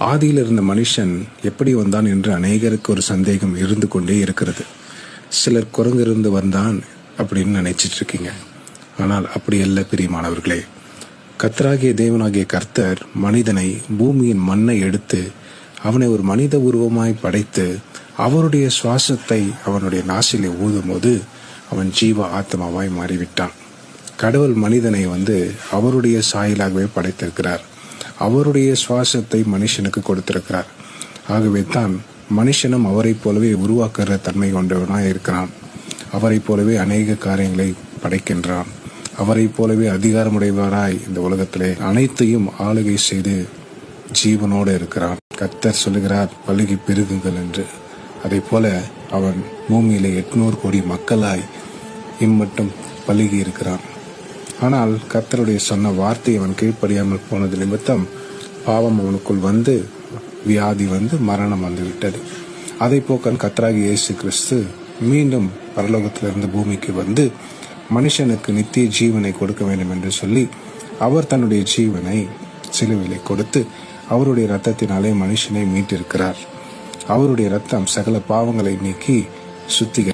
ஆதியில் இருந்த மனுஷன் எப்படி வந்தான் என்று அநேகருக்கு ஒரு சந்தேகம் இருந்து கொண்டே இருக்கிறது. சிலர் குரங்கிருந்து வந்தான் அப்படின்னு நினைச்சிட்டு இருக்கீங்க. ஆனால் அப்படி அல்ல பிரியமானவர்களே. கர்த்தராகிய தேவனாகிய கர்த்தர் மனிதனை பூமியின் மண்ணை எடுத்து அவனை ஒரு மனித உருவமாய் படைத்து அவருடைய சுவாசத்தை அவனுடைய நாசிலே ஊதும் போது அவன் ஜீவ ஆத்மாவாய் மாறிவிட்டான். கடவுள் மனிதனை அவருடைய சாயலாகவே படைத்திருக்கிறார். அவருடைய சுவாசத்தை மனுஷனுக்கு கொடுத்திருக்கிறார். ஆகவே தான் மனுஷனும் அவரை போலவே உருவாக்குற தன்மை கொண்டவனாய் இருக்கிறான். அவரை போலவே அநேக காரியங்களை படைக்கின்றான். அவரை போலவே அதிகாரமுடையவராய் இந்த உலகத்திலே அனைத்தையும் ஆளுகை செய்து ஜீவனோடு இருக்கிறான். கர்த்தர் சொல்லுகிறார், பலுகி பெருகுங்கள் என்று. அதை போல அவன் பூமியிலே 800 கோடி மக்களாய் இம்மட்டும் பலுகி இருக்கிறான். ஆனால் கர்த்தருடைய சொன்ன வார்த்தை அவன் கீழ்ப்படியாமல் போனது நிமித்தம் பாவம் அவனுக்குள் வியாதி மரணம் விட்டது. அதை போக்க கர்த்தராகிய இயேசு கிறிஸ்து மீண்டும் பரலோகத்திலிருந்து பூமிக்கு மனுஷனுக்கு நித்திய ஜீவனை கொடுக்க வேண்டும் என்று சொல்லி அவர் தன்னுடைய ஜீவனை சிலுவையிலே கொடுத்து அவருடைய இரத்தத்தினாலே மனுஷனை மீட்டிருக்கிறார். அவருடைய இரத்தம் சகல பாவங்களை நீக்கி சுத்திகரி